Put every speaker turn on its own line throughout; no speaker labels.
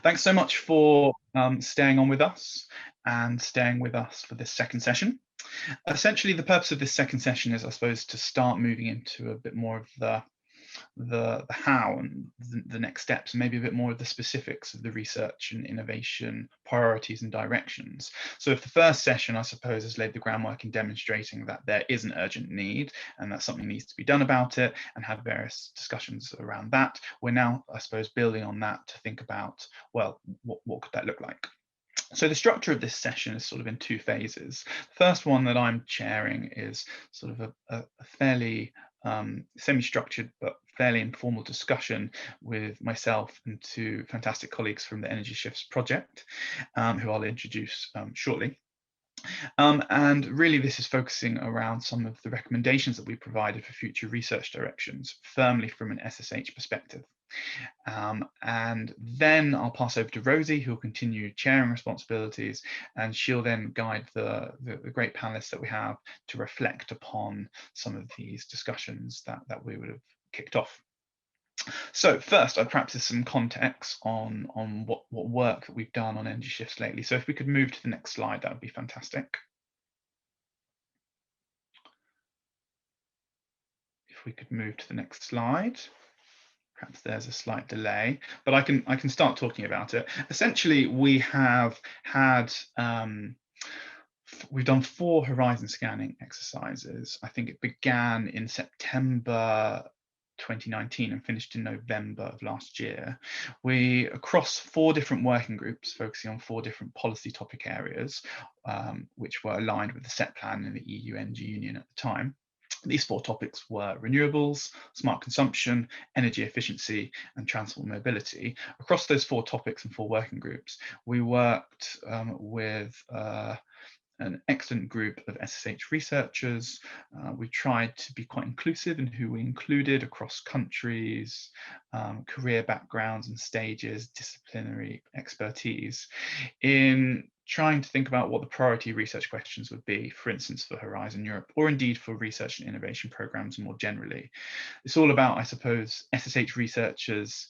Thanks so much for staying on with us and staying with us for this second session. Essentially, the purpose of this second session is, I suppose, to start moving into a bit more of the how and the next steps, and maybe a bit more of the specifics of the research and innovation priorities and directions. So if the first session, I suppose, has laid the groundwork in demonstrating that there is an urgent need and that something needs to be done about it, and had various discussions around that, we're now, I suppose, building on that to think about, well, what could that look like? So the structure of this session is sort of in two phases. The first one that I'm chairing is sort of a fairly semi-structured but fairly informal discussion with myself and two fantastic colleagues from the Energy Shifts project, who I'll introduce shortly. And really this is focusing around some of the recommendations that we provided for future research directions, firmly from an SSH perspective. And then I'll pass over to Rosie, who will continue chairing responsibilities, and she'll then guide the great panelists that we have to reflect upon some of these discussions that we would have kicked off. So first, I'd perhaps there's some context on what work that we've done on energy shifts lately. So if we could move to the next slide, that would be fantastic. If we could move to the next slide. Perhaps there's a slight delay, but I can start talking about it. Essentially, we have had we've done 4 horizon scanning exercises. I think it began in September 2019 and finished in November of last year. We, across 4 different working groups, focusing on 4 different policy topic areas, which were aligned with the set plan in the EU Energy Union at the time. These 4 topics were renewables, smart consumption, energy efficiency, and transport mobility. Across those 4 topics and 4 working groups, we worked with an excellent group of SSH researchers. We tried to be quite inclusive in who we included across countries, career backgrounds and stages, disciplinary expertise, in trying to think about what the priority research questions would be, for instance, for Horizon Europe, or indeed for research and innovation programs more generally. It's all about, I suppose, SSH researchers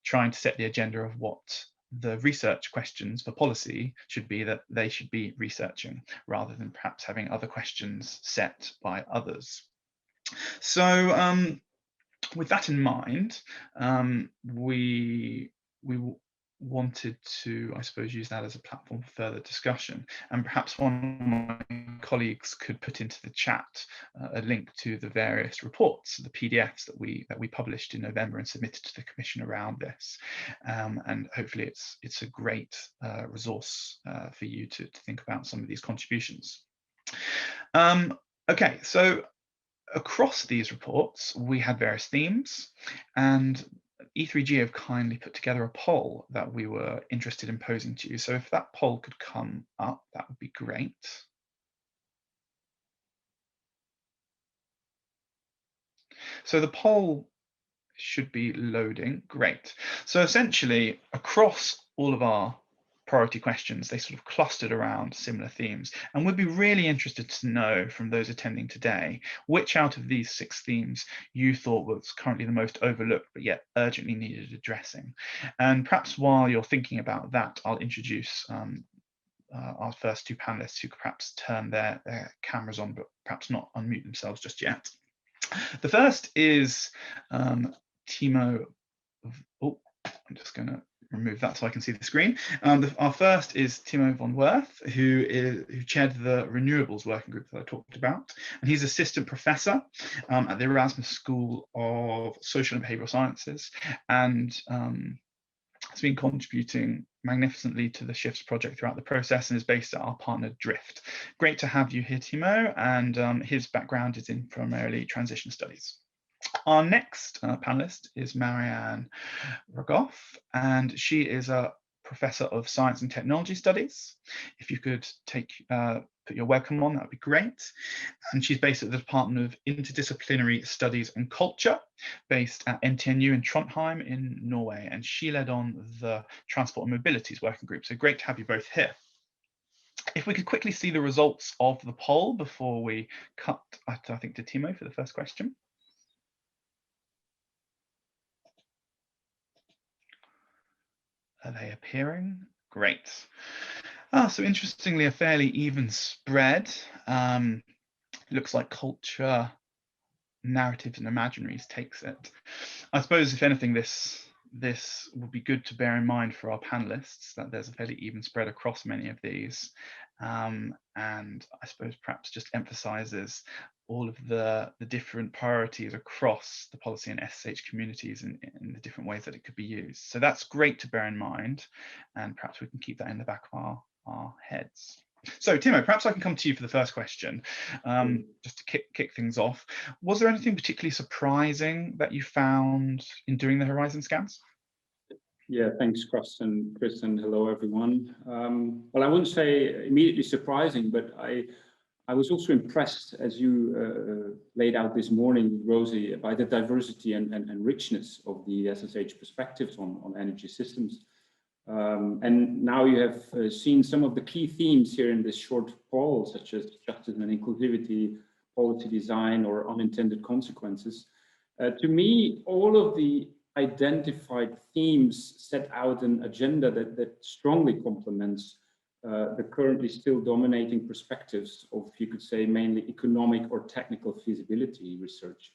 trying to set the agenda of what the research questions for policy should be that they should be researching, rather than perhaps having other questions set by others. So with that in mind, we wanted to, I suppose, use that as a platform for further discussion, and perhaps one of my colleagues could put into the chat a link to the various reports, the PDFs that we published in November and submitted to the Commission around this, and hopefully it's a great resource for you to think about some of these contributions. Okay, so across these reports we had various themes, and E3G have kindly put together a poll that we were interested in posing to you. So if that poll could come up, that would be great. So the poll should be loading. Great. So essentially, across all of our priority questions, they sort of clustered around similar themes, and we'd be really interested to know from those attending today which out of these 6 themes you thought was currently the most overlooked but yet urgently needed addressing. And perhaps while you're thinking about that, I'll introduce our first 2 panelists, who could perhaps turn their cameras on but perhaps not unmute themselves just yet. The first is Timo. Oh, I'm just going to remove that so I can see the screen. Our first is Timo von Worth, who chaired the renewables working group that I talked about, and he's assistant professor at the Erasmus School of Social and Behavioural Sciences, and has been contributing magnificently to the Shifts project throughout the process, and is based at our partner Drift. Great to have you here, Timo, and his background is in primarily transition studies. Our next panelist is Marianne Rogoff, and she is a professor of science and technology studies. If you could put your webcam on, that would be great. And she's based at the Department of Interdisciplinary Studies and Culture, based at NTNU in Trondheim in Norway, and she led on the Transport and Mobilities working group. So great to have you both here. If we could quickly see the results of the poll before we cut, I think, to Timo for the first question. Are they appearing? Great. So interestingly, a fairly even spread. It looks like culture, narratives, and imaginaries takes it. I suppose, if anything, this would be good to bear in mind for our panelists, that there's a fairly even spread across many of these, and I suppose perhaps just emphasizes all of the different priorities across the policy and SSH communities in the different ways that it could be used. So that's great to bear in mind, and perhaps we can keep that in the back of our heads. So Timo, perhaps I can come to you for the first question, just to kick things off. Was there anything particularly surprising that you found in doing the horizon scans?
Yeah, thanks, Chris, and hello, everyone. Well, I wouldn't say immediately surprising, but I was also impressed, as you laid out this morning, Rosie, by the diversity and richness of the SSH perspectives on energy systems. And now you have seen some of the key themes here in this short poll, such as justice and inclusivity, policy design, or unintended consequences. To me, all of the identified themes set out an agenda that strongly complements the currently still dominating perspectives of, you could say, mainly economic or technical feasibility research.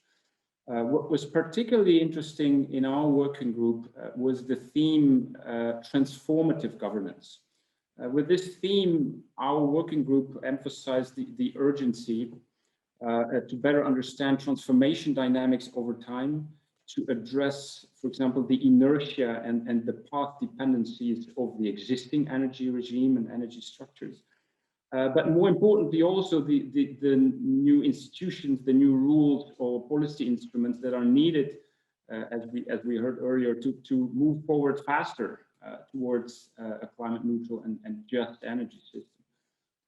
What was particularly interesting in our working group was the theme transformative governance. With this theme, our working group emphasized the urgency to better understand transformation dynamics over time, to address, for example, the inertia and the path dependencies of the existing energy regime and energy structures. But more importantly, also the new institutions, the new rules or policy instruments that are needed, as we heard earlier, to move forward faster towards a climate neutral and just energy system.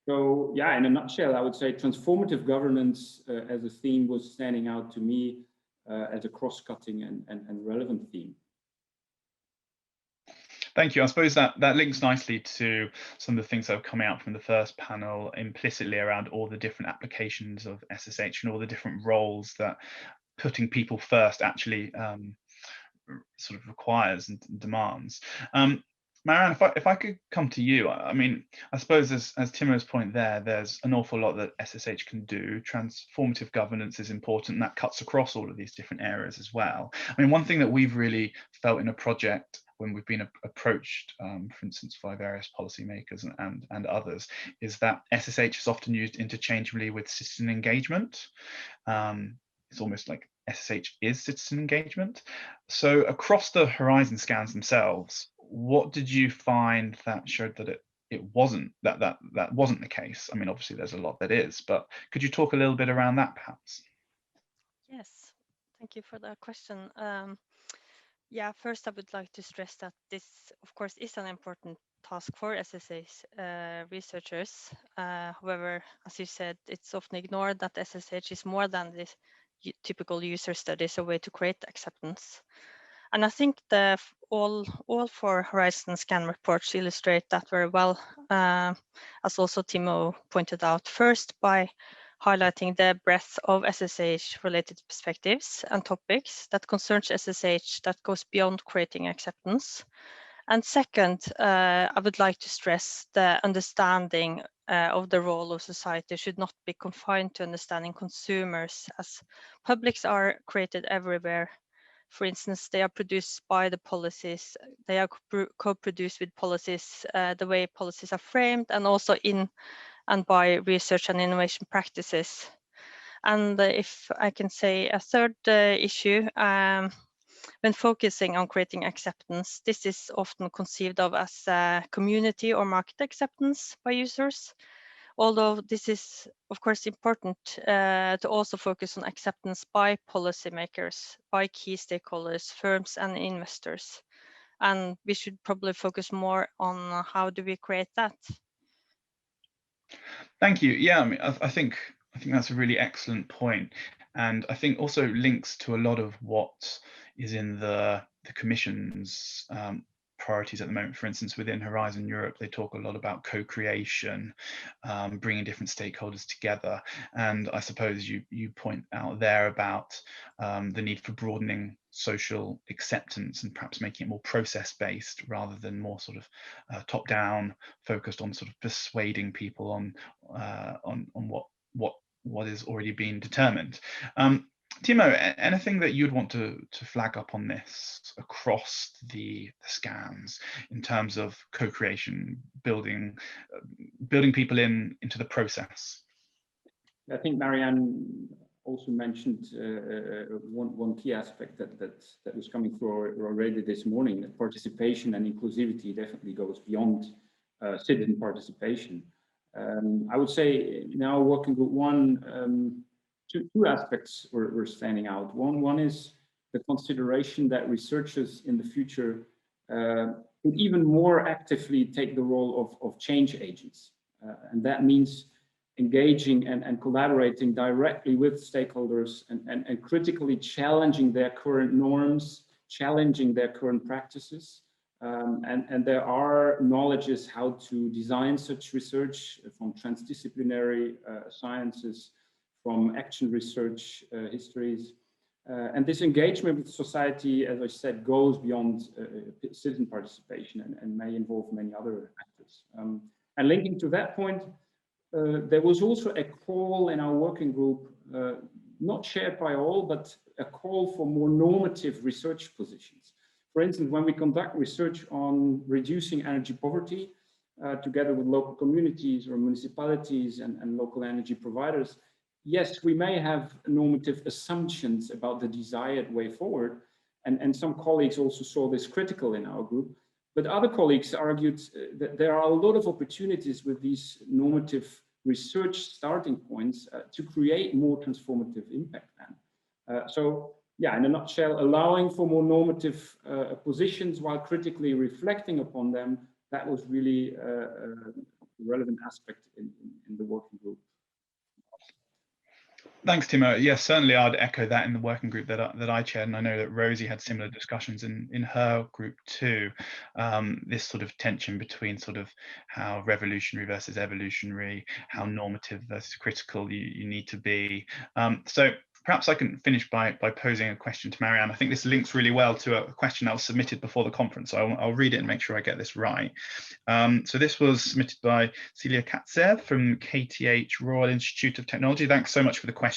So yeah, in a nutshell, I would say transformative governance as a theme was standing out to me as a cross-cutting and relevant theme.
Thank you. I suppose that links nicely to some of the things that have come out from the first panel implicitly around all the different applications of SSH and all the different roles that putting people first actually sort of requires and demands. Marianne, if I could come to you, I mean, I suppose as Timo's point there, there's an awful lot that SSH can do. Transformative governance is important, and that cuts across all of these different areas as well. I mean, one thing that we've really felt in a project when we've been approached, for instance, by various policymakers and others, is that SSH is often used interchangeably with citizen engagement. It's almost like SSH is citizen engagement. So across the horizon scans themselves, what did you find that showed that it wasn't that wasn't the case? I mean, obviously there's a lot that is, but could you talk a little bit around that perhaps?
Yes, thank you for that question. Yeah, first I would like to stress that this, of course, is an important task for SSH researchers. However, as you said, it's often ignored that SSH is more than this typical user studies, a way to create acceptance. And I think the all four Horizon Scan reports illustrate that very well, as also Timo pointed out. First, by highlighting the breadth of SSH-related perspectives and topics that concerns SSH that goes beyond creating acceptance. And second, I would like to stress the understanding of the role of society should not be confined to understanding consumers, as publics are created everywhere. For instance, they are produced by the policies, they are co-produced with policies, the way policies are framed, and also in and by research and innovation practices. And if I can say a third issue, when focusing on creating acceptance, this is often conceived of as a community or market acceptance by users. Although this is, of course, important to also focus on acceptance by policymakers, by key stakeholders, firms, and investors. And we should probably focus more on how do we create that.
Thank you. Yeah, I mean, I think that's a really excellent point, and I think also links to a lot of what is in the Commission's priorities at the moment. For instance, within Horizon Europe, they talk a lot about co-creation, bringing different stakeholders together. And I suppose you point out there about the need for broadening social acceptance and perhaps making it more process-based rather than more sort of top-down, focused on sort of persuading people on what is already being determined. Timo, anything that you'd want to flag up on this across the scans in terms of co-creation, building people into the process?
I think Marianne also mentioned one key aspect that was coming through already this morning, that participation and inclusivity definitely goes beyond citizen participation. I would say in our working group two aspects were standing out. One is the consideration that researchers in the future would even more actively take the role of change agents. And that means engaging and collaborating directly with stakeholders and critically challenging their current norms, challenging their current practices. And there are knowledges how to design such research from transdisciplinary sciences, from action research histories. And this engagement with society, as I said, goes beyond citizen participation and may involve many other actors. And linking to that point, there was also a call in our working group, not shared by all, but a call for more normative research positions. For instance, when we conduct research on reducing energy poverty, together with local communities or municipalities and local energy providers, yes, we may have normative assumptions about the desired way forward. And some colleagues also saw this critical in our group. But other colleagues argued that there are a lot of opportunities with these normative research starting points to create more transformative impact then. So yeah, in a nutshell, allowing for more normative positions while critically reflecting upon them, that was really a relevant aspect in the working group.
Thanks, Timo. Yes, certainly I'd echo that in the working group that I chaired, and I know that Rosie had similar discussions in her group too. This sort of tension between sort of how revolutionary versus evolutionary, how normative versus critical you need to be. So perhaps I can finish by posing a question to Marianne. I think this links really well to a question that was submitted before the conference. So I'll read it and make sure I get this right. So this was submitted by Celia Katsev from KTH Royal Institute of Technology. Thanks so much for the question.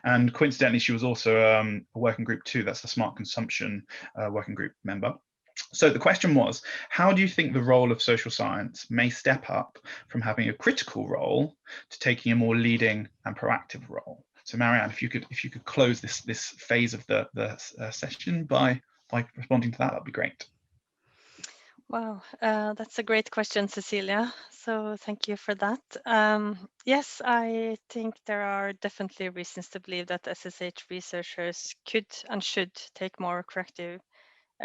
And coincidentally, she was also a working group too. That's the Smart Consumption working group member. So the question was, how do you think the role of social science may step up from having a critical role to taking a more leading and proactive role? So Marianne, if you could close this phase of the session by responding to that, that'd be great.
Wow, that's a great question, Cecilia. So thank you for that. Yes, I think there are definitely reasons to believe that SSH researchers could and should take more proactive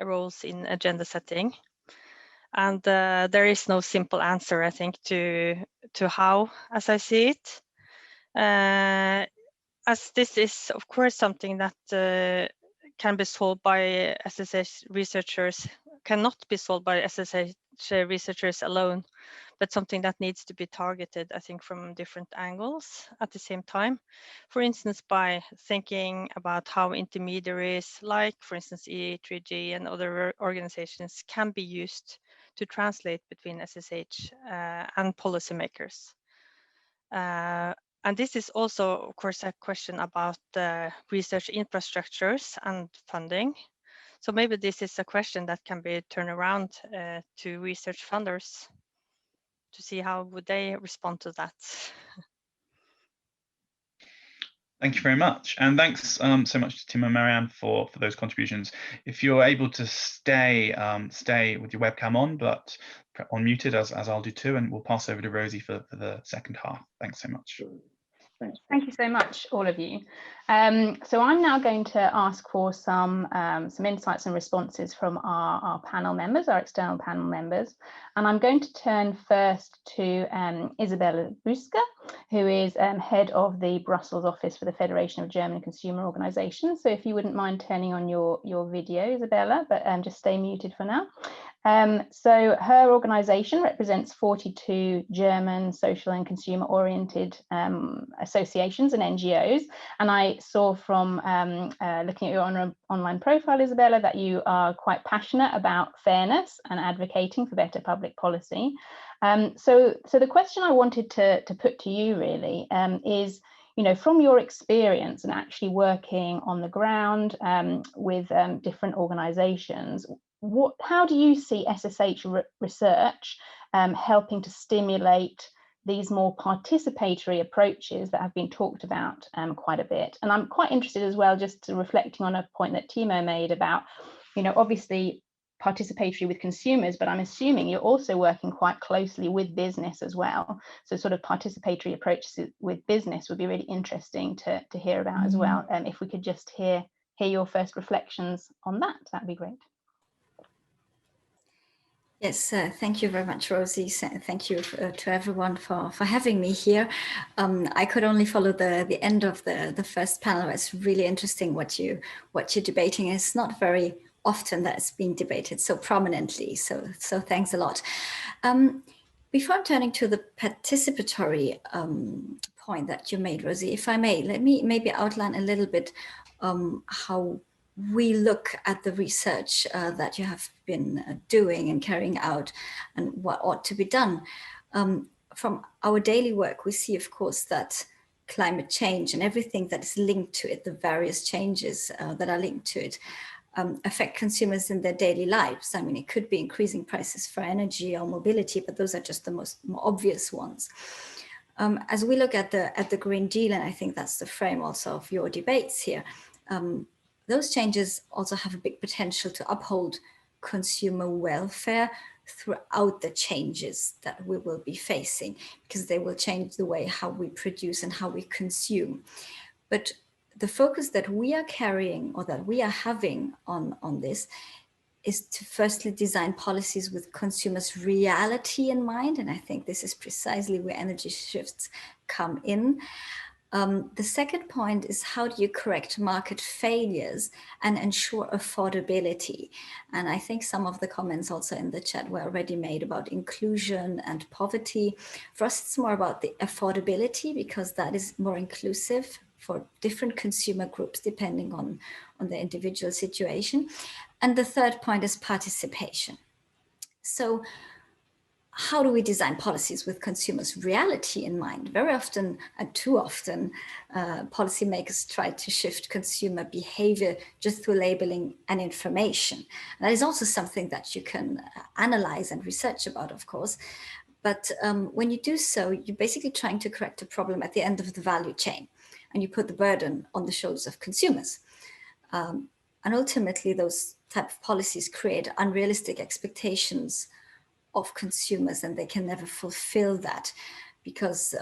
roles in agenda setting. And there is no simple answer, I think, to how, as I see it. As this is, of course, something that can be solved by SSH researchers, cannot be solved by SSH researchers alone, but something that needs to be targeted, I think, from different angles at the same time. For instance, by thinking about how intermediaries like, for instance, E3G and other organizations can be used to translate between SSH and policymakers. And this is also, of course, a question about research infrastructures and funding. So maybe this is a question that can be turned around to research funders to see how would they respond to that.
Thank you very much, and thanks so much to Timo and Marianne for those contributions. If you're able to stay with your webcam on, but unmuted as I'll do too, and we'll pass over to Rosie for the second half. Thanks so much.
Thanks.
Thank you so much, all of you. So I'm now going to ask for some insights and responses from our panel members, our external panel members. And I'm going to turn first to Isabella Buska, who is head of the Brussels office for the Federation of German Consumer Organizations. So if you wouldn't mind turning on your video, Isabella, but just stay muted for now. So her organisation represents 42 German social and consumer-oriented associations and NGOs. And I saw from looking at your online profile, Isabella, that you are quite passionate about fairness and advocating for better public policy. So the question I wanted to put to you really is, you know, from your experience and actually working on the ground with different organisations, how do you see SSH research helping to stimulate these more participatory approaches that have been talked about quite a bit? And I'm quite interested as well, just reflecting on a point that Timo made about, you know, obviously participatory with consumers, but I'm assuming you're also working quite closely with business as well. So sort of participatory approaches with business would be really interesting to hear about as well. If we could just hear your first reflections on that, that'd be great.
Yes, thank you very much, Rosie. Thank you to everyone for having me here. I could only follow the end of the first panel. It's really interesting what you're debating. It's not very often that it's being debated so prominently. So thanks a lot. Before turning to the participatory point that you made, Rosie, if I may, let me maybe outline a little bit how we look at the research that you have been doing and carrying out and what ought to be done. From our daily work, we see, of course, that climate change and everything that is linked to it, the various changes that are linked to it, affect consumers in their daily lives. I mean, it could be increasing prices for energy or mobility, but those are just the more obvious ones. As we look at the Green Deal, and I think that's the frame also of your debates here, those changes also have a big potential to uphold consumer welfare throughout the changes that we will be facing, because they will change the way how we produce and how we consume. But the focus that we are carrying, or that we are having on this, is to firstly design policies with consumers' reality in mind. And I think this is precisely where energy shifts come in. The second point is, how do you correct market failures and ensure affordability? And I think some of the comments also in the chat were already made about inclusion and poverty. For us, it's more about the affordability, because that is more inclusive for different consumer groups depending on the individual situation. And the third point is participation. So how do we design policies with consumers' reality in mind? Very often, and too often, policymakers try to shift consumer behavior just through labeling and information. And that is also something that you can analyze and research about, of course. But when you do so, you're basically trying to correct a problem at the end of the value chain, and you put the burden on the shoulders of consumers. And ultimately, those type of policies create unrealistic expectations of consumers, and they can never fulfill that, because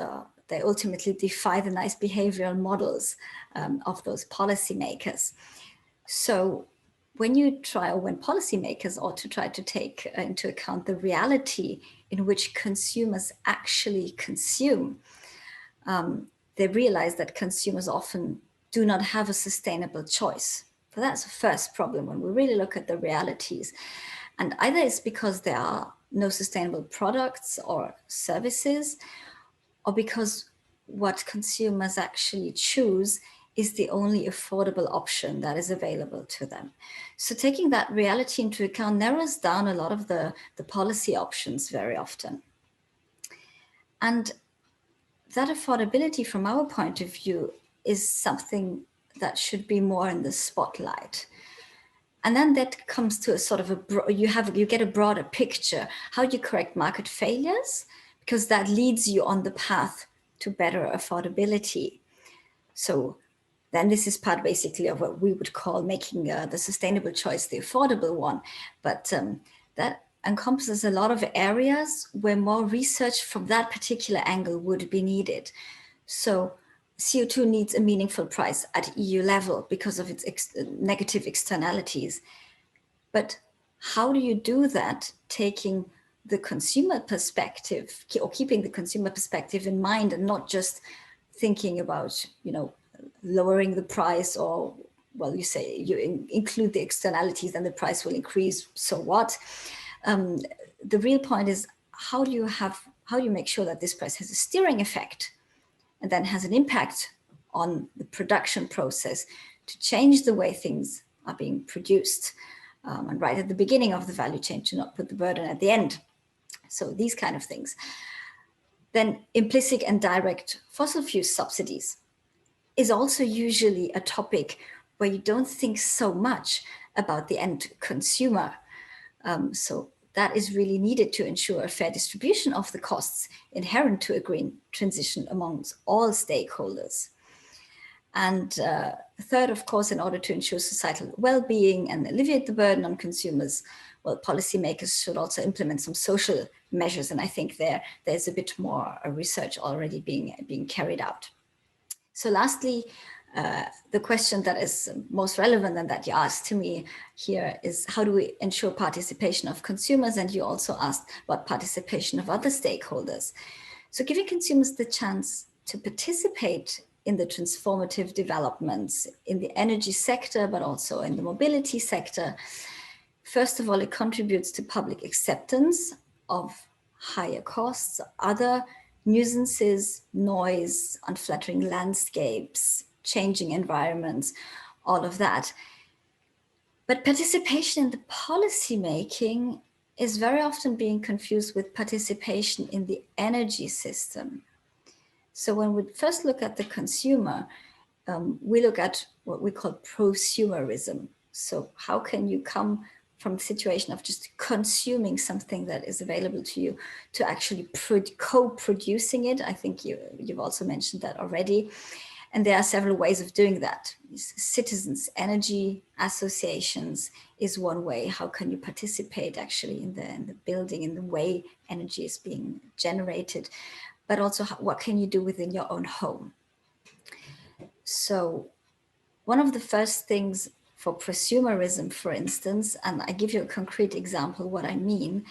they ultimately defy the nice behavioral models of those policymakers. So when policymakers ought to try to take into account the reality in which consumers actually consume, they realize that consumers often do not have a sustainable choice. So that's the first problem when we really look at the realities. And either it's because there are no sustainable products or services, or because what consumers actually choose is the only affordable option that is available to them. So taking that reality into account narrows down a lot of the policy options very often. And that affordability, from our point of view, is something that should be more in the spotlight. And then that comes to a sort of you get a broader picture. How do you correct market failures? Because that leads you on the path to better affordability. So then this is part basically of what we would call making the sustainable choice the affordable one. But that encompasses a lot of areas where more research from that particular angle would be needed. So CO2 needs a meaningful price at EU level because of its negative externalities. But how do you do that, taking the consumer perspective, or keeping the consumer perspective in mind, and not just thinking about, lowering the price, or, well, you say you include the externalities and the price will increase, so what? The real point is, how do you make sure that this price has a steering effect and then has an impact on the production process to change the way things are being produced, and right at the beginning of the value chain, to not put the burden at the end. So these kind of things. Then implicit and direct fossil fuel subsidies is also usually a topic where you don't think so much about the end consumer. So that is really needed to ensure a fair distribution of the costs inherent to a green transition amongst all stakeholders. And third, of course, in order to ensure societal well-being and alleviate the burden on consumers, well, policymakers should also implement some social measures. And I think there's a bit more research already being carried out. So lastly, the question that is most relevant and that you asked to me here is, how do we ensure participation of consumers? And you also asked about participation of other stakeholders. So giving consumers the chance to participate in the transformative developments in the energy sector, but also in the mobility sector. First of all, it contributes to public acceptance of higher costs, other nuisances, noise, unflattering landscapes, changing environments, all of that. But participation in the policy making is very often being confused with participation in the energy system. So when we first look at the consumer, we look at what we call prosumerism. So how can you come from the situation of just consuming something that is available to you to actually co-producing it? I think you've also mentioned that already. And there are several ways of doing that. Citizens' energy associations is one way. How can you participate actually in the building, in the way energy is being generated? But also, what can you do within your own home? So one of the first things for prosumerism, for instance, and I give you a concrete example what I mean,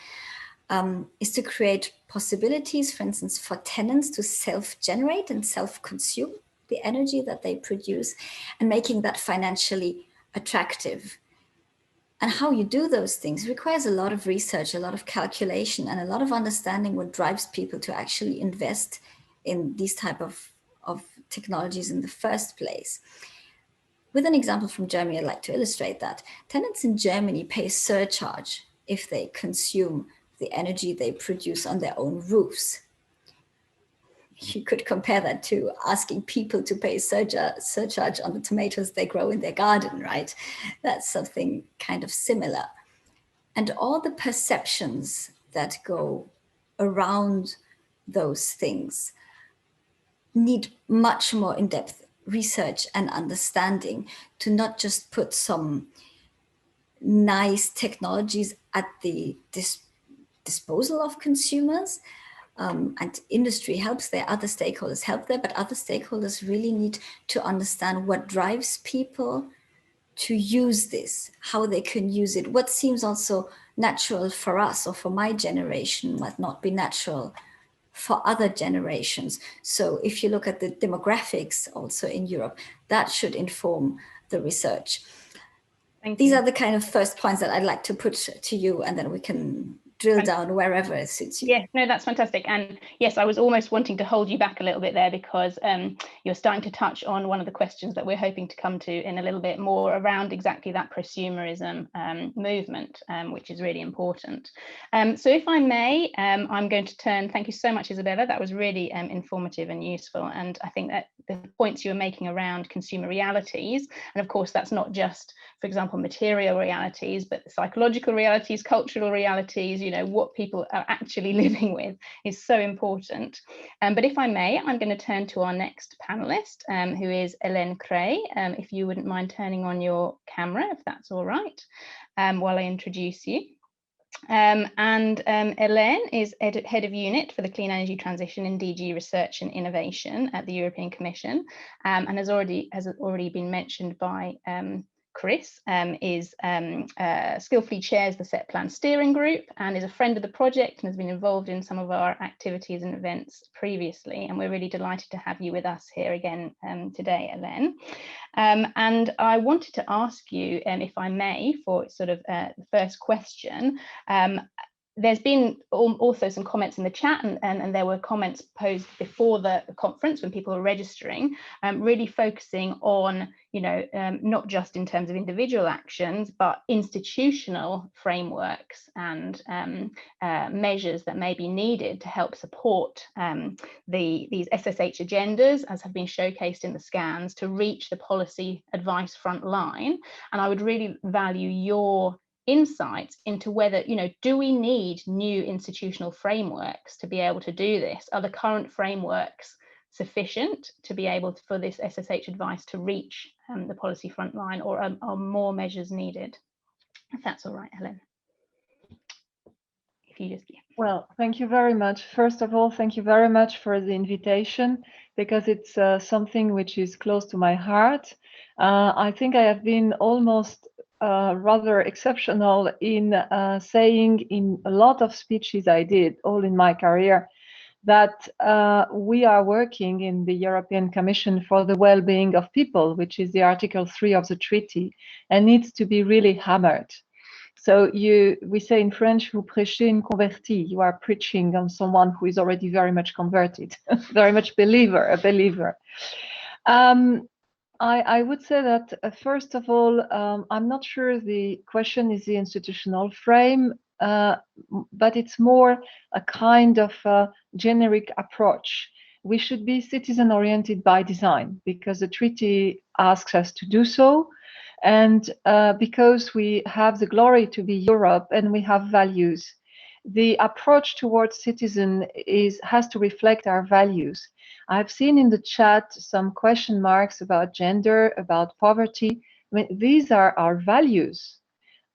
is to create possibilities, for instance, for tenants to self-generate and self-consume the energy that they produce and making that financially attractive. And how you do those things requires a lot of research, a lot of calculation, and a lot of understanding what drives people to actually invest in these type of technologies in the first place. With an example from Germany, I'd like to illustrate that. Tenants in Germany pay a surcharge if they consume the energy they produce on their own roofs. You could compare that to asking people to pay surcharge on the tomatoes they grow in their garden, right? That's something kind of similar. And all the perceptions that go around those things need much more in-depth research and understanding to not just put some nice technologies at the disposal of consumers, and industry helps there, other stakeholders help there, but other stakeholders really need to understand what drives people to use this, how they can use it. What seems also natural for us or for my generation might not be natural for other generations. So if you look at the demographics also in Europe, that should inform the research. These are the kind of first points that I'd like to put to you, and then we can drill down wherever it suits you.
Yeah, no, that's fantastic. And yes, I was almost wanting to hold you back a little bit there, because you're starting to touch on one of the questions that we're hoping to come to in a little bit more around exactly that prosumerism movement, which is really important. So if I may, I'm going to turn, thank you so much, Isabella, that was really informative and useful. And I think that the points you were making around consumer realities, and of course that's not just, for example, material realities, but psychological realities, cultural realities, you know, what people are actually living with is so important. But if I may, I'm going to turn to our next panelist, who is Hélène Cray. If you wouldn't mind turning on your camera, if that's all right, while I introduce you. Hélène is head of unit for the clean energy transition in DG Research and Innovation at the European Commission, and has already been mentioned by Chris skillfully chairs the Set Plan Steering Group and is a friend of the project and has been involved in some of our activities and events previously. And we're really delighted to have you with us here again today, Hélène. And I wanted to ask you, if I may, for sort of the first question, there's been also some comments in the chat, and there were comments posed before the conference when people were registering, really focusing on, not just in terms of individual actions, but institutional frameworks and measures that may be needed to help support these SSH agendas, as have been showcased in the scans, to reach the policy advice front line. And I would really value your insights into whether, do we need new institutional frameworks to be able to do this? Are the current frameworks sufficient to be able for this SSH advice to reach the policy front line, or are more measures needed? If that's all right, Hélène. If you just...
Well, thank you very much. First of all, thank you very much for the invitation, because it's something which is close to my heart. I think I have been almost rather exceptional in saying in a lot of speeches I did all in my career that we are working in the European Commission for the well-being of people, which is the Article 3 of the treaty, and needs to be really hammered. So we say in French, vous prêchez une convertie. You are preaching on someone who is already very much converted, very much a believer. I would say that, first of all, I'm not sure the question is the institutional frame, but it's more a kind of generic approach. We should be citizen-oriented by design, because the treaty asks us to do so, and because we have the glory to be Europe and we have values. The approach towards citizen has to reflect our values. I've seen in the chat some question marks about gender, about poverty. I mean, these are our values.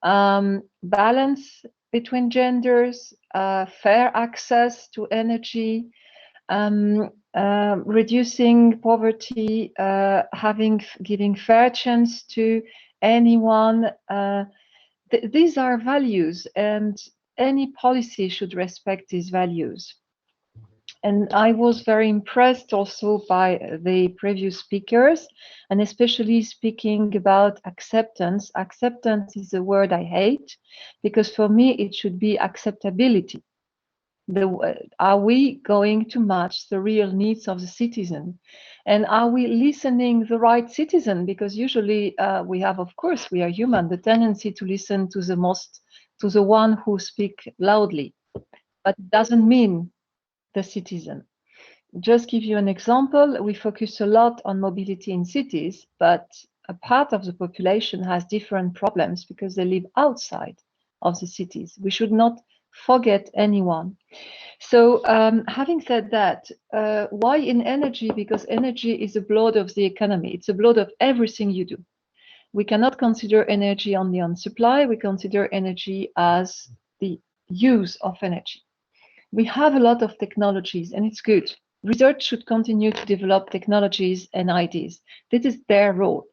Balance between genders, fair access to energy, reducing poverty, giving fair chance to anyone. These are values, and any policy should respect these values. And I was very impressed also by the previous speakers, and especially speaking about acceptance. Acceptance is a word I hate, because for me it should be acceptability. Are we going to match the real needs of the citizen? And are we listening the right citizen? Because usually we have, of course, we are human, the tendency to listen to the one who speaks loudly, but it doesn't mean the citizen. Just give you an example, we focus a lot on mobility in cities, but a part of the population has different problems because they live outside of the cities. We should not forget anyone. So having said that, why in energy? Because energy is the blood of the economy. It's the blood of everything you do. We cannot consider energy only on supply. We consider energy as the use of energy. We have a lot of technologies, and it's good. Research should continue to develop technologies and ideas. This is their role.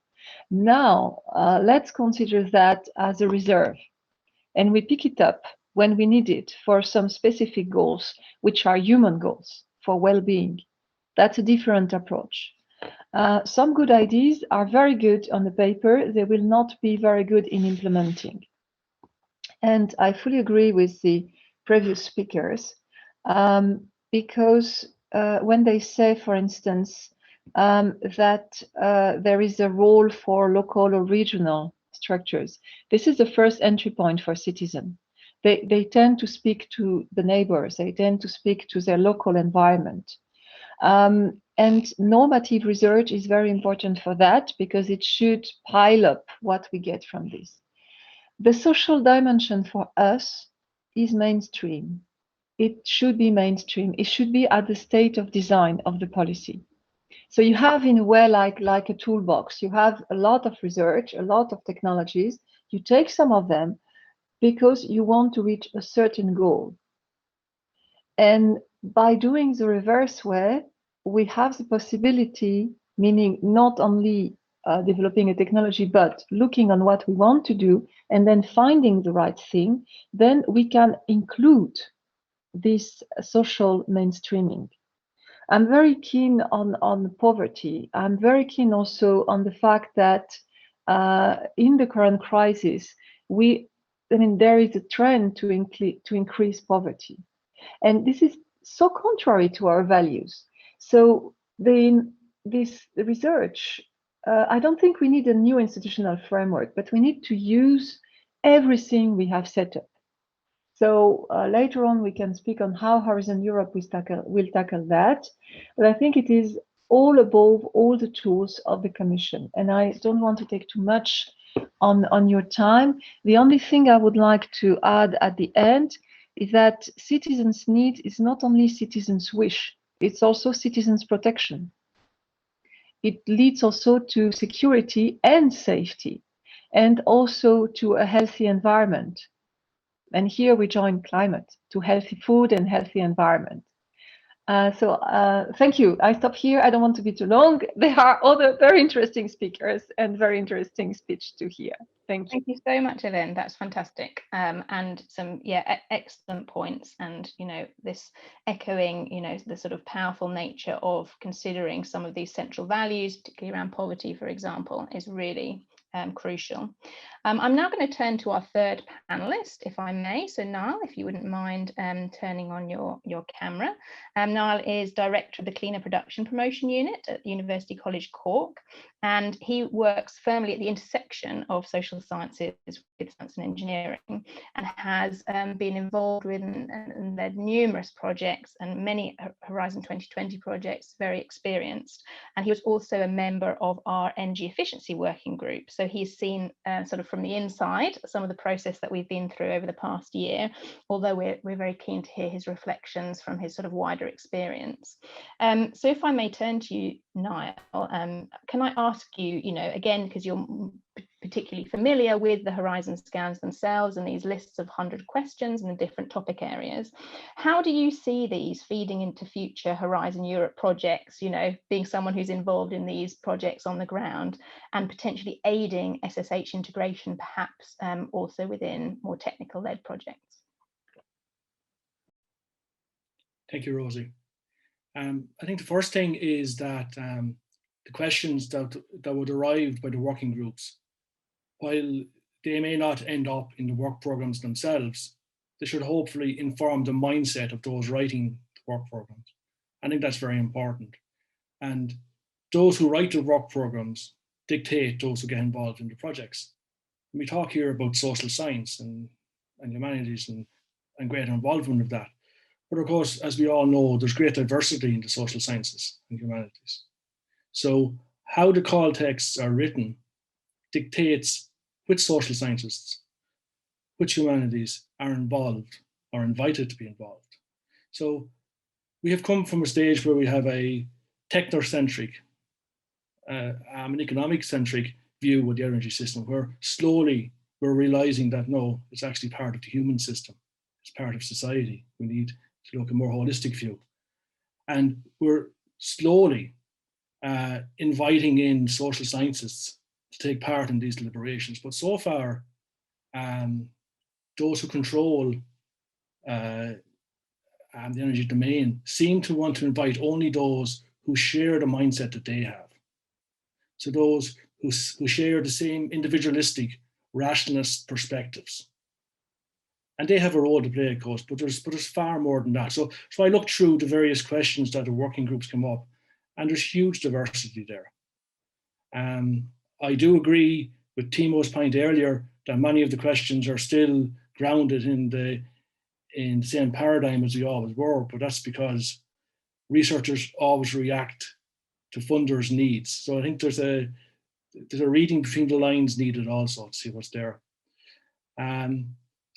Now, let's consider that as a reserve, and we pick it up when we need it for some specific goals, which are human goals for well-being. That's a different approach. Some good ideas are very good on the paper. They will not be very good in implementing. And I fully agree with the previous speakers, because when they say, for instance, that there is a role for local or regional structures, this is the first entry point for citizens. They tend to speak to the neighbors, they tend to speak to their local environment. And normative research is very important for that, because it should pile up what we get from this. The social dimension for us is mainstream. It should be mainstream. It should be at the state of design of the policy. So you have, in a way, like a toolbox. You have a lot of research, a lot of technologies. You take some of them because you want to reach a certain goal. And by doing the reverse way, we have the possibility, meaning not only developing a technology, but looking on what we want to do and then finding the right thing, then we can include this social mainstreaming. I'm very keen on poverty. I'm very keen also on the fact that in the current crisis, there is a trend to increase poverty. And this is so contrary to our values. So this research, I don't think we need a new institutional framework, but we need to use everything we have set up. So later on, we can speak on how Horizon Europe will tackle that. But I think it is all above all the tools of the Commission. And I don't want to take too much on your time. The only thing I would like to add at the end is that citizens' need is not only citizens' wish, it's also citizens' protection. It leads also to security and safety, and also to a healthy environment. And here we join climate, to healthy food and healthy environment. Thank you. I stop here. I don't want to be too long. There are other very interesting speakers and very interesting speech to hear. Thank you.
Thank you so much, Hélène. That's fantastic. And some, excellent points. And, this echoing, the sort of powerful nature of considering some of these central values, particularly around poverty, for example, is really crucial. I'm now going to turn to our third panelist, if I may. So Niall, if you wouldn't mind turning on your camera. Niall is Director of the Cleaner Production Promotion Unit at the University College Cork, and he works firmly at the intersection of social sciences with science and engineering, and has been involved with and led numerous projects and many Horizon 2020 projects, very experienced. And he was also a member of our energy efficiency working group. So he's seen sort of from the inside some of the process that we've been through over the past year, although we're very keen to hear his reflections from his sort of wider experience. So if I may turn to you, Niall, can I ask you, again, because you're particularly familiar with the Horizon scans themselves and these lists of 100 questions in the different topic areas, how do you see these feeding into future Horizon Europe projects, being someone who's involved in these projects on the ground and potentially aiding SSH integration, perhaps also within more technical led projects?
Thank you, Rosie. I think the first thing is that the questions that were derived by the working groups, while they may not end up in the work programs themselves, they should hopefully inform the mindset of those writing the work programs. I think that's very important. And those who write the work programs dictate those who get involved in the projects. And we talk here about social science and humanities and greater involvement of that. But of course, as we all know, there's great diversity in the social sciences and humanities. So how the call texts are written dictates which social scientists, which humanities are involved or invited to be involved. So we have come from a stage where we have a technocentric, an economic-centric view of the energy system, where slowly we're realizing that no, it's actually part of the human system. It's part of society. We need to look at a more holistic view. And we're slowly inviting in social scientists to take part in these deliberations. But so far, those who control the energy domain seem to want to invite only those who share the mindset that they have. So those who share the same individualistic, rationalist perspectives. And they have a role to play, of course, but there's far more than that. So I looked through the various questions that the working groups come up, and there's huge diversity there. I do agree with Timo's point earlier that many of the questions are still grounded in the same paradigm as we always were, but that's because researchers always react to funders' needs. So I think there's a reading between the lines needed also to see what's there.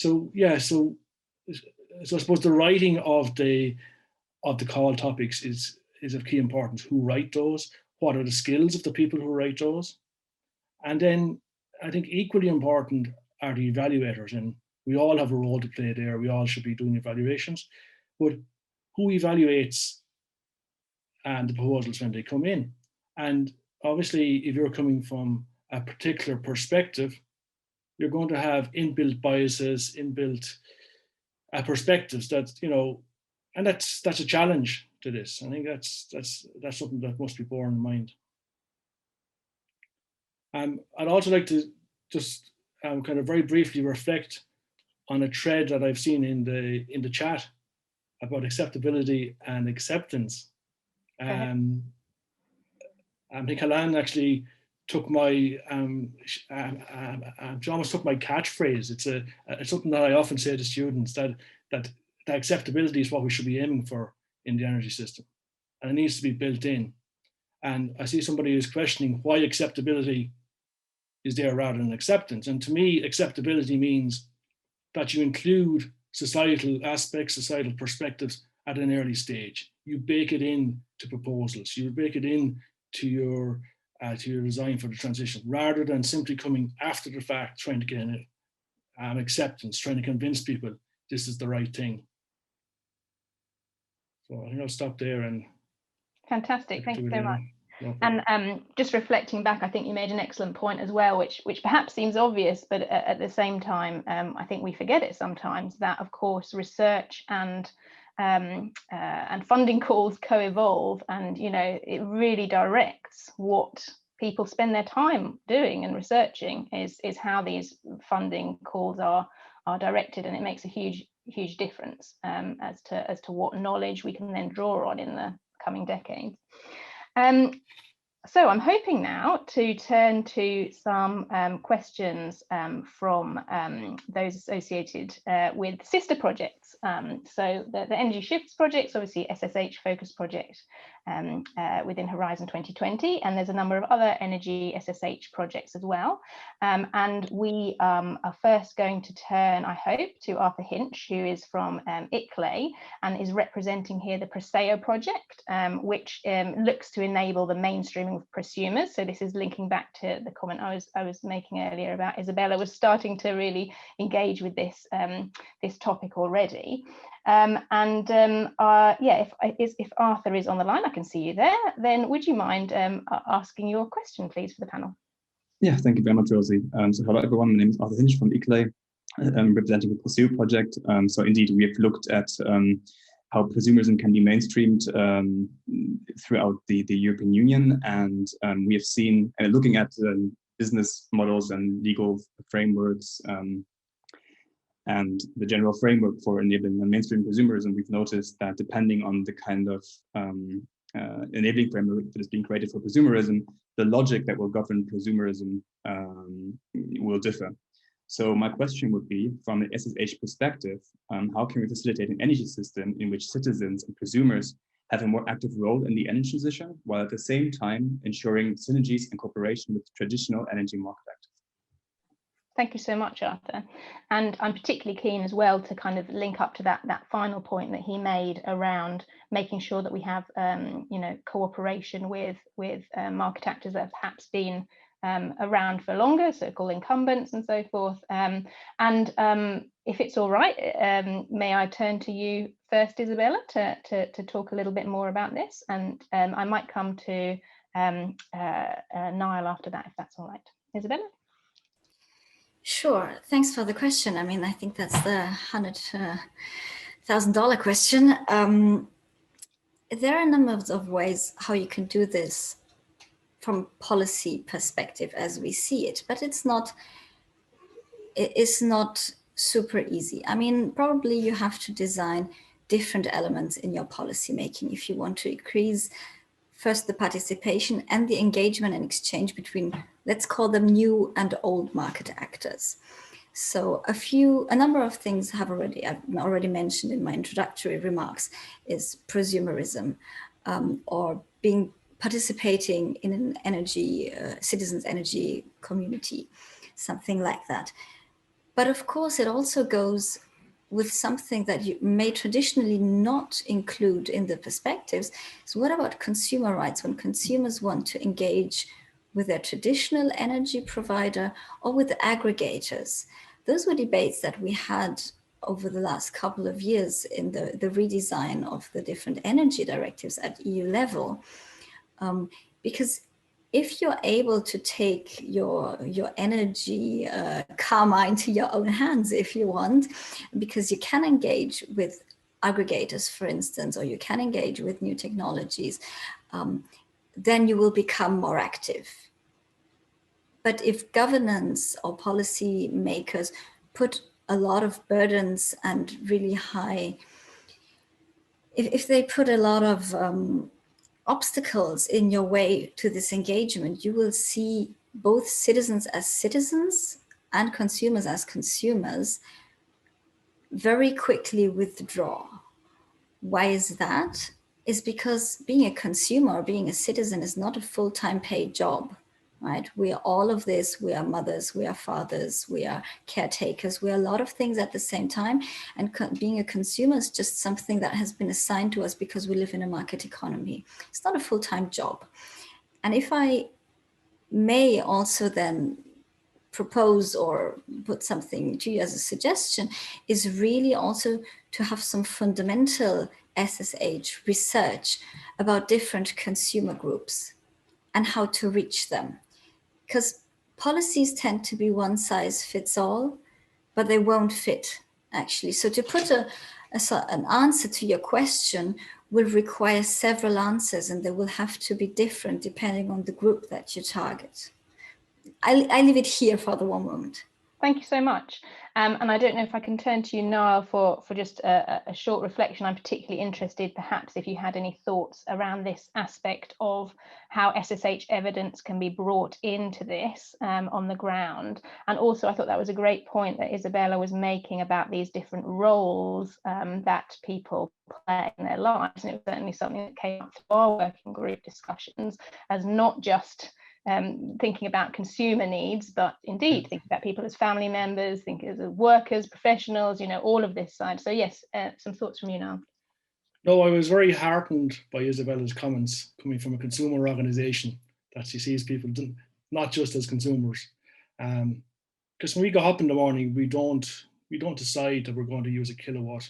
So I suppose the writing of the call topics is of key importance. Who write those? What are the skills of the people who write those? And then I think equally important are the evaluators, and we all have a role to play there. We all should be doing evaluations, but who evaluates the proposals when they come in? And obviously, if you're coming from a particular perspective, you're going to have inbuilt biases, inbuilt perspectives that, you know, and that's a challenge to this. I think that's something that must be borne in mind. I'd also like to just kind of very briefly reflect on a thread that I've seen in the chat about acceptability and acceptance. I think Alan actually took my she almost took my catchphrase. It's something that I often say to students, that acceptability is what we should be aiming for in the energy system, and it needs to be built in. And I see somebody who's questioning why acceptability is there rather than acceptance. And to me, acceptability means that you include societal aspects, societal perspectives at an early stage. You bake it in to proposals. You bake it in to your design for the transition, rather than simply coming after the fact, trying to get an acceptance, trying to convince people this is the right thing. So I think I'll stop there. And
fantastic, thank you so much. And just reflecting back, I think you made an excellent point as well, which perhaps seems obvious, but at the same time, I think we forget it sometimes, that of course research and funding calls co-evolve, and you know, it really directs what people spend their time doing and researching is how these funding calls are directed, and it makes a huge difference as to what knowledge we can then draw on in the coming decades. So I'm hoping now to turn to some questions from those associated with sister projects. So the Energy Shifts project is obviously SSH focused project within Horizon 2020, and there's a number of other energy SSH projects as well. And we are first going to turn, I hope, to Arthur Hinch, who is from ICLEI and is representing here the Preseo project, which looks to enable the mainstreaming of prosumers. So this is linking back to the comment I was making earlier about Isabella was starting to really engage with this this topic already. Yeah, if Arthur is on the line, I can see you there, then would you mind asking your question, please, for the panel?
Yeah, thank you very much, Rosie. So hello, everyone. My name is Arthur Hinch from ICLEI, representing the Preseo project. So indeed, we have looked at how prosumerism can be mainstreamed throughout the European Union. And we have seen, looking at business models and legal frameworks, and the general framework for enabling the mainstream prosumerism, we've noticed that depending on the kind of enabling framework that is being created for prosumerism, the logic that will govern prosumerism will differ. So my question would be, from an SSH perspective, how can we facilitate an energy system in which citizens and prosumers have a more active role in the energy transition, while at the same time ensuring synergies and cooperation with traditional energy market actors?
Thank you so much, Arthur. And I'm particularly keen as well to kind of link up to that final point that he made around making sure that we have, you know, cooperation with market actors that have perhaps been around for longer, so-called incumbents and so forth. If it's all right, may I turn to you first, Isabella, to talk a little bit more about this, and I might come to Niall after that, if that's all right. Isabella?
Sure, thanks for the question. I mean, I think that's the $100,000 question. There are a number of ways how you can do this from policy perspective as we see it, but it's not super easy. I mean, probably you have to design different elements in your policy making if you want to increase first the participation and the engagement and exchange between, let's call them new and old market actors. So a number of things I've already mentioned in my introductory remarks is prosumerism, or participating in an energy, citizens' energy community, something like that. But of course, it also goes with something that you may traditionally not include in the perspectives. So what about consumer rights when consumers want to engage with their traditional energy provider or with the aggregators? Those were debates that we had over the last couple of years in the redesign of the different energy directives at EU level, because if you're able to take your energy karma into your own hands, if you want, because you can engage with aggregators, for instance, or you can engage with new technologies, then you will become more active. But if governance or policy makers put a lot of burdens and really high, if they put a lot of obstacles in your way to this engagement, you will see both citizens as citizens and consumers as consumers very quickly withdraw. Why is that? Is because being a consumer or being a citizen is not a full-time paid job, right? We are all of this. We are mothers, we are fathers, we are caretakers, we are a lot of things at the same time. And being a consumer is just something that has been assigned to us because we live in a market economy. It's not a full-time job. And if I may also then propose or put something to you as a suggestion, is really also to have some fundamental SSH research about different consumer groups and how to reach them. Because policies tend to be one size fits all, but they won't fit actually. So to put an answer to your question will require several answers, and they will have to be different depending on the group that you target. I leave it here for the one moment.
Thank you so much. And I don't know if I can turn to you, Niall, for just a short reflection. I'm particularly interested, perhaps, if you had any thoughts around this aspect of how SSH evidence can be brought into this on the ground. And also, I thought that was a great point that Isabella was making about these different roles that people play in their lives. And it was certainly something that came up through our working group discussions as not just thinking about consumer needs, but indeed thinking about people as family members, thinking as workers, professionals, all of this side. So yes, some thoughts from you now.
No, I was very heartened by Isabella's comments coming from a consumer organisation that she sees people not just as consumers. Because when we go up in the morning, we don't decide that we're going to use a kilowatt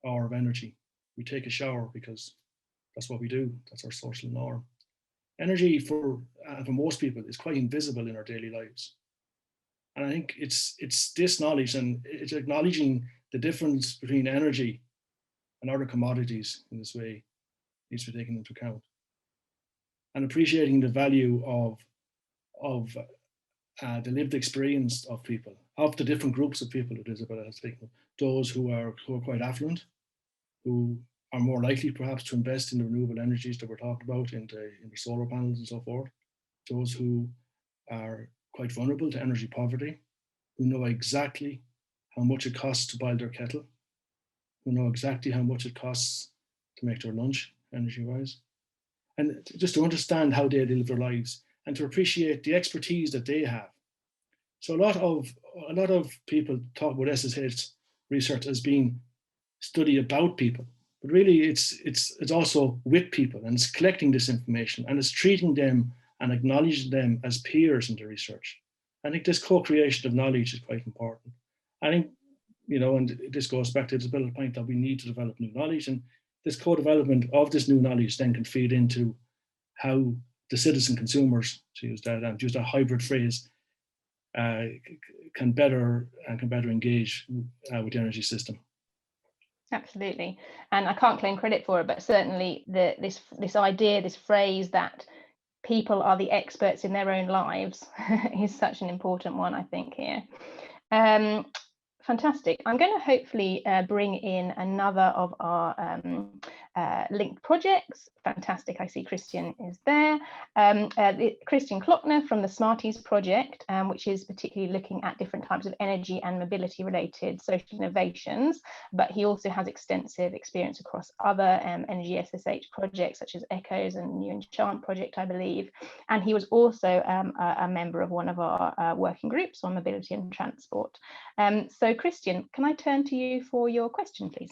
hour of energy. We take a shower because that's what we do. That's our social norm. Energy for most people is quite invisible in our daily lives. And I think it's this knowledge, and it's acknowledging the difference between energy and other commodities in this way needs to be taken into account. And appreciating the value of the lived experience of people, of the different groups of people that Isabella has taken, those who are quite affluent, who are more likely perhaps to invest in the renewable energies that we're talking about in the solar panels and so forth. Those who are quite vulnerable to energy poverty, who know exactly how much it costs to boil their kettle, who know exactly how much it costs to make their lunch energy-wise. And just to understand how they live their lives and to appreciate the expertise that they have. So a lot of people talk about SSH research as being study about people. But really, it's also with people, and it's collecting this information, and it's treating them and acknowledging them as peers in the research. I think this co-creation of knowledge is quite important. I think, and this goes back to Isabella's point that we need to develop new knowledge, and this co-development of this new knowledge then can feed into how the citizen consumers, to use that hybrid phrase, can better engage with the energy system.
Absolutely. And I can't claim credit for it, but certainly this idea, this phrase that people are the experts in their own lives is such an important one, I think, here. Fantastic. I'm going to hopefully bring in another of our linked projects. Fantastic. I see Christian is there. Christian Klockner from the Smarties project, which is particularly looking at different types of energy and mobility related social innovations, but he also has extensive experience across other energy SSH projects such as Echoes and New Enchant project, I believe. And he was also a member of one of our working groups on mobility and transport. So Christian, can I turn to you for your question, please?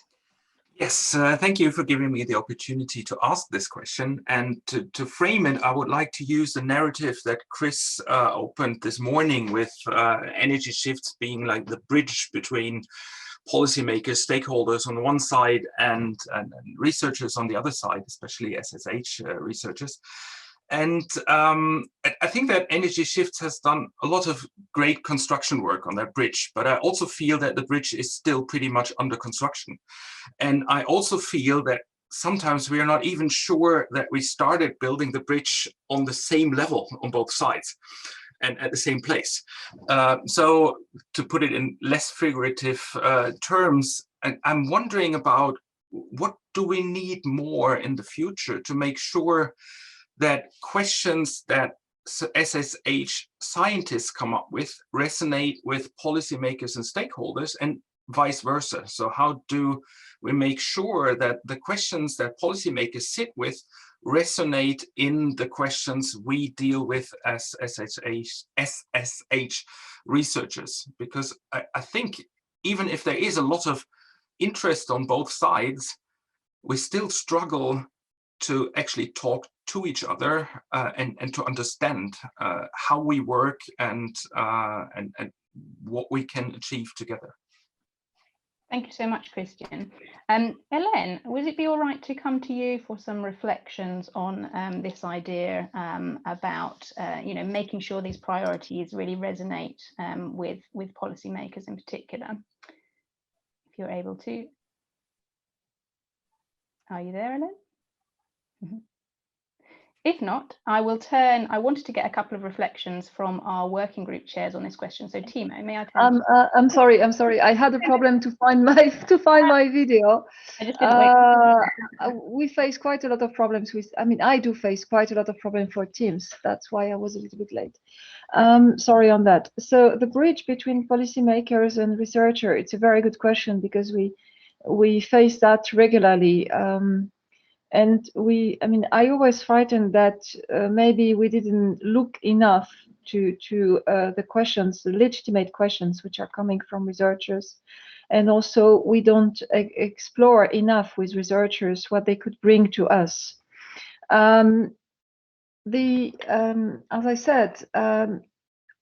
Yes, thank you for giving me the opportunity to ask this question. And to frame it, I would like to use the narrative that Chris opened this morning with energy shifts being like the bridge between policymakers, stakeholders on one side and researchers on the other side, especially SSH researchers. And I think that Energy Shifts has done a lot of great construction work on that bridge, but I also feel that the bridge is still pretty much under construction. And I also feel that sometimes we are not even sure that we started building the bridge on the same level on both sides and at the same place. So to put it in less figurative terms, I'm wondering about what do we need more in the future to make sure that questions that SSH scientists come up with resonate with policymakers and stakeholders, and vice versa. So how do we make sure that the questions that policymakers sit with resonate in the questions we deal with as SSH researchers? Because I think even if there is a lot of interest on both sides, we still struggle to actually talk to each other and to understand how we work and what we can achieve together.
Thank you so much, Christian. Hélène, would it be all right to come to you for some reflections on this idea about making sure these priorities really resonate with policymakers in particular? If you're able to. Are you there, Hélène? Mm-hmm. If not, I wanted to get a couple of reflections from our working group chairs on this question. So Timo, may I turn
I'm sorry. I had a problem to find my video.
I just didn't wait.
We face quite a lot of problems with, I do face quite a lot of problems for Teams. That's why I was a little bit late. Sorry on that. So the bridge between policymakers and researcher, it's a very good question, because we face that regularly. And I always frightened that maybe we didn't look enough to the questions, the legitimate questions which are coming from researchers. And also we don't explore enough with researchers what they could bring to us. As I said,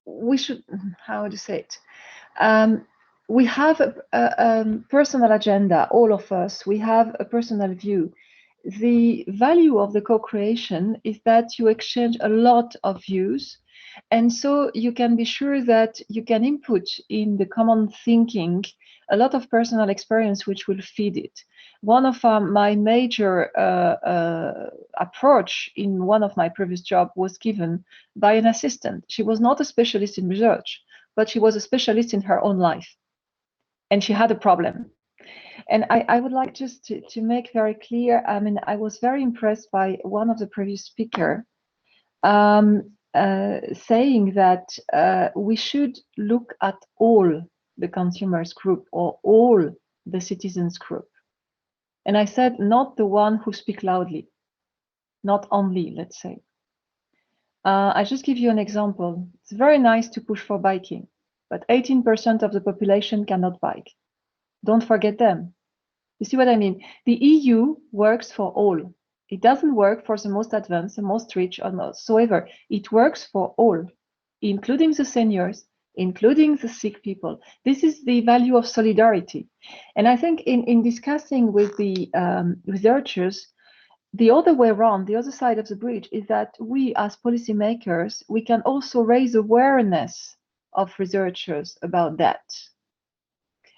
we should, how to say it? We have a personal agenda, all of us, we have a personal view. The value of the co-creation is that you exchange a lot of views, and so you can be sure that you can input in the common thinking a lot of personal experience which will feed it. One of my major approach in one of my previous jobs was given by an assistant. She was not a specialist in research, but she was a specialist in her own life, and she had a problem. And I would like just to make very clear, I was very impressed by one of the previous speakers saying that we should look at all the consumers group or all the citizens group. And I said, not the one who speak loudly, not only, let's say. I just give you an example. It's very nice to push for biking, but 18% of the population cannot bike. Don't forget them. You see what I mean? The EU works for all. It doesn't work for the most advanced, the most rich or not. However, it works for all, including the seniors, including the sick people. This is the value of solidarity. And I think in discussing with the researchers, the other way around, the other side of the bridge is that we as policymakers, we can also raise awareness of researchers about that.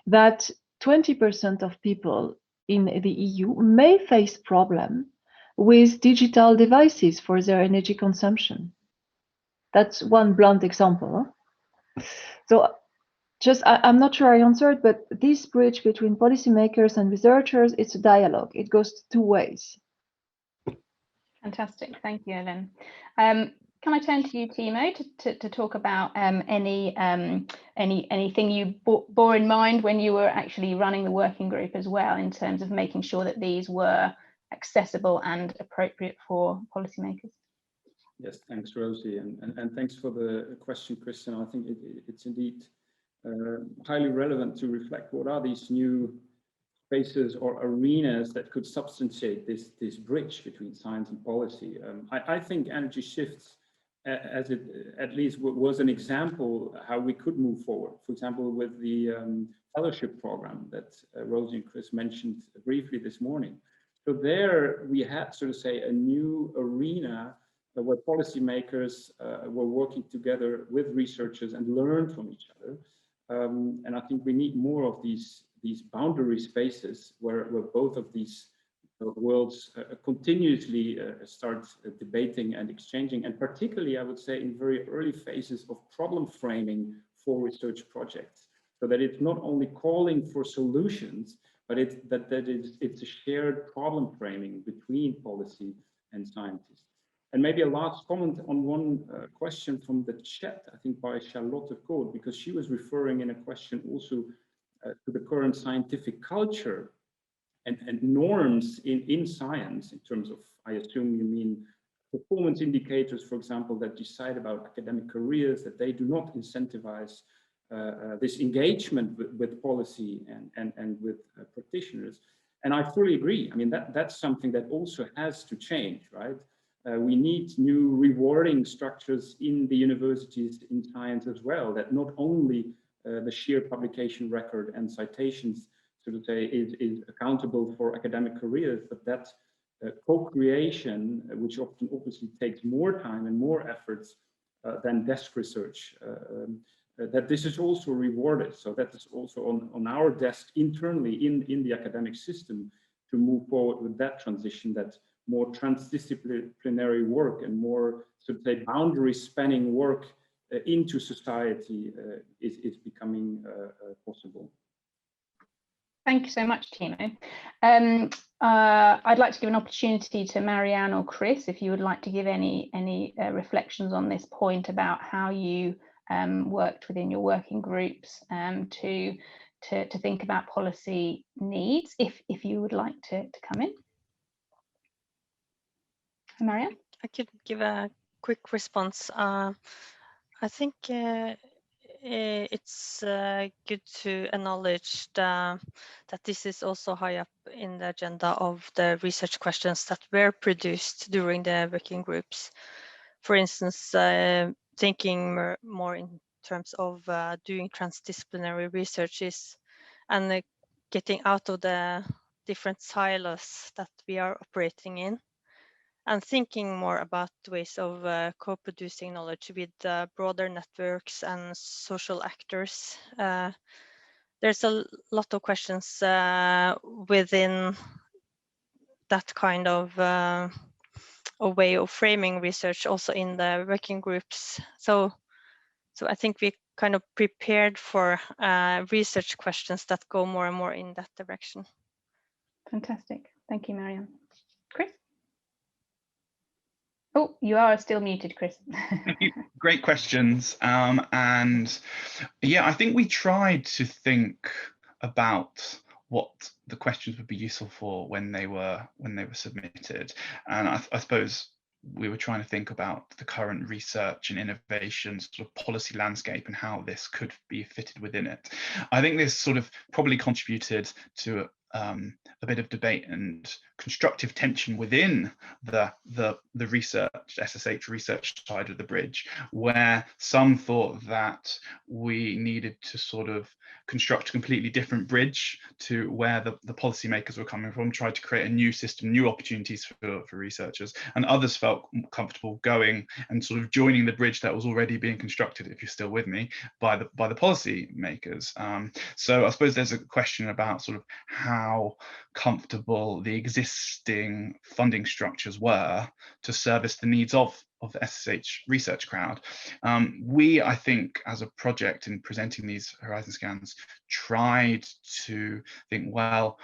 That 20% of people in the EU may face problem with digital devices for their energy consumption. That's one blunt example. Huh? So just, I'm not sure I answered, but this bridge between policymakers and researchers, it's a dialogue. It goes two ways.
Fantastic, thank you, Hélène. Can I turn to you, Timo, to talk about anything you bore in mind when you were actually running the working group as well, in terms of making sure that these were accessible and appropriate for policymakers?
Yes, thanks, Rosie, and thanks for the question, Christian. I think it's indeed highly relevant to reflect what are these new spaces or arenas that could substantiate this bridge between science and policy. I think Energy Shifts, as it at least was an example how we could move forward. For example, with the fellowship program that Rosie and Chris mentioned briefly this morning. So there we had, so to say, a new arena where policymakers were working together with researchers and learn from each other. And I think we need more of these boundary spaces where both of these worlds continuously start debating and exchanging, and particularly, I would say, in very early phases of problem framing for research projects, so that it's not only calling for solutions, but it's a shared problem framing between policy and scientists. And maybe a last comment on one question from the chat, I think by Charlotte Code, because she was referring in a question also to the current scientific culture and norms in science, in terms of, I assume you mean performance indicators, for example, that decide about academic careers, that they do not incentivize this engagement with policy and with practitioners. And I fully agree. I mean, that's something that also has to change, right? We need new rewarding structures in the universities in science as well, that not only the sheer publication record and citations, so to say, is accountable for academic careers, but that co-creation, which often obviously takes more time and more efforts than desk research, that this is also rewarded. So that is also on our desk internally in the academic system to move forward with that transition, that more transdisciplinary work and more, so to say, boundary spanning work into society is becoming possible.
Thank you so much, Timo. I'd like to give an opportunity to Marianne or Chris, if you would like to give any reflections on this point about how you worked within your working groups to think about policy needs, if you would like to come in. Marianne?
I could give a quick response. I think it's good to acknowledge that this is also high up in the agenda of the research questions that were produced during the working groups. For instance, thinking more in terms of doing transdisciplinary researches and getting out of the different silos that we are operating in, and thinking more about ways of co-producing knowledge with broader networks and social actors. There's a lot of questions within that kind of a way of framing research also in the working groups. So I think we kind of prepared for research questions that go more and more in that direction.
Fantastic. Thank you, Marianne. Chris? Oh, you are still muted, Chris.
Great questions. And yeah, I think we tried to think about what the questions would be useful for when they were submitted. And I suppose we were trying to think about the current research and innovation sort of policy landscape and how this could be fitted within it. I think this sort of probably contributed to a bit of debate and constructive tension within the research, SSH research side of the bridge, where some thought that we needed to sort of construct a completely different bridge to where the policymakers were coming from, tried to create a new system, new opportunities for researchers, and others felt comfortable going and sort of joining the bridge that was already being constructed, if you're still with me, by the policymakers. So I suppose there's a question about sort of how comfortable the existing funding structures were to service the needs of the SSH research crowd. We, I think, as a project in presenting these horizon scans, tried to think, well,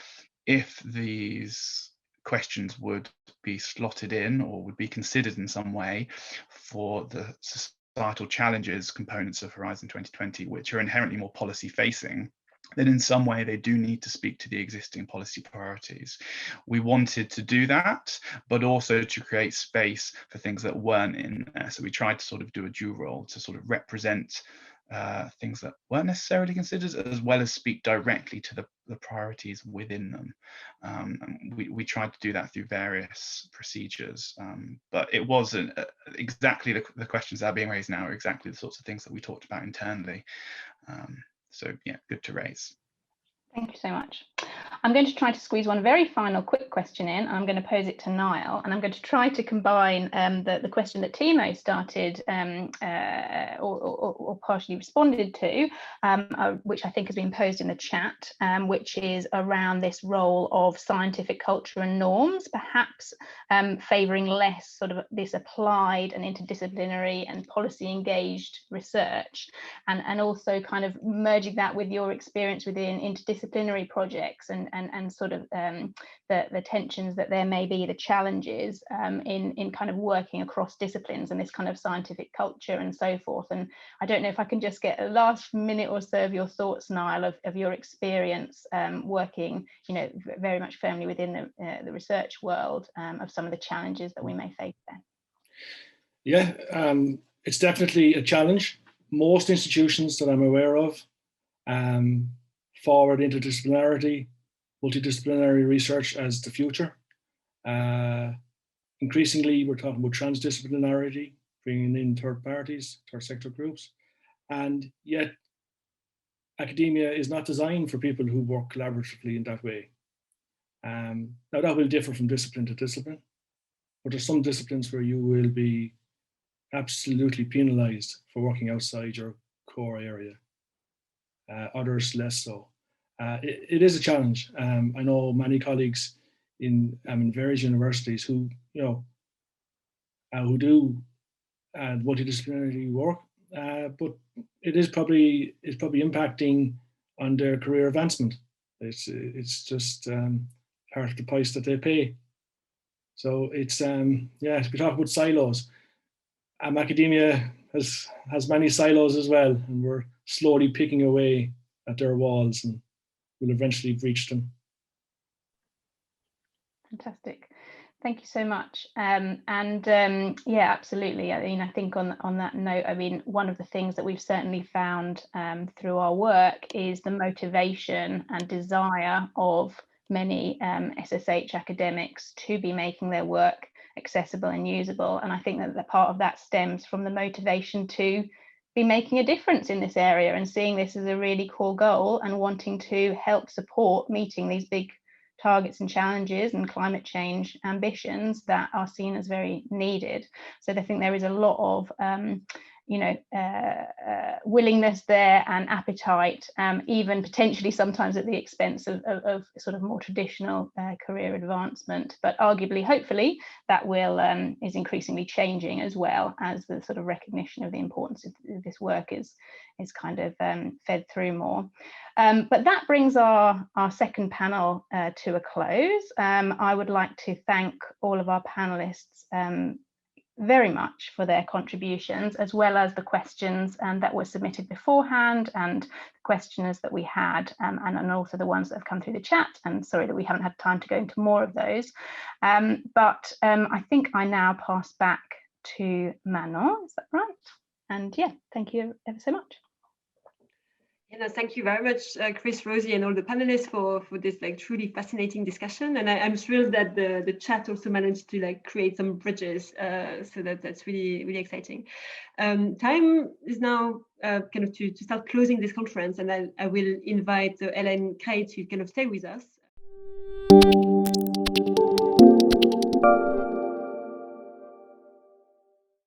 if these questions would be slotted in or would be considered in some way for the societal challenges components of Horizon 2020, which are inherently more policy facing, then in some way they do need to speak to the existing policy priorities. We wanted to do that, but also to create space for things that weren't in there. So we tried to sort of do a dual role to sort of represent things that weren't necessarily considered, as well as speak directly to the priorities within them. We tried to do that through various procedures, but it wasn't exactly the questions that are being raised now are exactly the sorts of things that we talked about internally. So yeah, good to raise.
Thank you so much. I'm going to try to squeeze one very final quick question in. I'm going to pose it to Niall, and I'm going to try to combine the question that Timo started or partially responded to, which I think has been posed in the chat, which is around this role of scientific culture and norms, perhaps favouring less sort of this applied and interdisciplinary and policy engaged research, and also kind of merging that with your experience within interdisciplinary projects and sort of the tensions that there may be, the challenges in kind of working across disciplines and this kind of scientific culture and so forth. And I don't know if I can just get a last minute or so of your thoughts, Niall, of your experience working, you know, very much firmly within the research world, of some of the challenges that we may face there.
Yeah, it's definitely a challenge. Most institutions that I'm aware of forward interdisciplinarity, multidisciplinary research as the future. Increasingly, we're talking about transdisciplinarity, bringing in third parties, third sector groups, and yet academia is not designed for people who work collaboratively in that way. Now that will differ from discipline to discipline, but there's some disciplines where you will be absolutely penalized for working outside your core area, others less so. It is a challenge. I know many colleagues in various universities who, you know, who do multidisciplinary work, but it is probably impacting on their career advancement. It's just part of the price that they pay. So it's yeah, we talk about silos. Academia has many silos as well, and we're slowly picking away at their walls, and we'll eventually breach them.
Fantastic. Thank you so much. Yeah, absolutely. I mean, I think on that note, I mean, one of the things that we've certainly found through our work is the motivation and desire of many SSH academics to be making their work accessible and usable. And I think that the part of that stems from the motivation to be making a difference in this area and seeing this as a really core goal and wanting to help support meeting these big targets and challenges and climate change ambitions that are seen as very needed. So I think there is a lot of willingness there and appetite, even potentially sometimes at the expense of sort of more traditional career advancement. But arguably, hopefully, that will is increasingly changing as well as the sort of recognition of the importance of this work is kind of fed through more. But that brings our second panel to a close. I would like to thank all of our panelists very much for their contributions, as well as the questions that were submitted beforehand and the questioners that we had, and also the ones that have come through the chat. And sorry that we haven't had time to go into more of those. But I think I now pass back to Manon, is that right? And yeah, thank you ever so much.
Thank you very much, Chris, Rosie, and all the panelists for this like truly fascinating discussion. And I'm thrilled that the chat also managed to like create some bridges. So that's really exciting. Time is now kind of to start closing this conference, and I will invite Ellen Cray to kind of stay with us.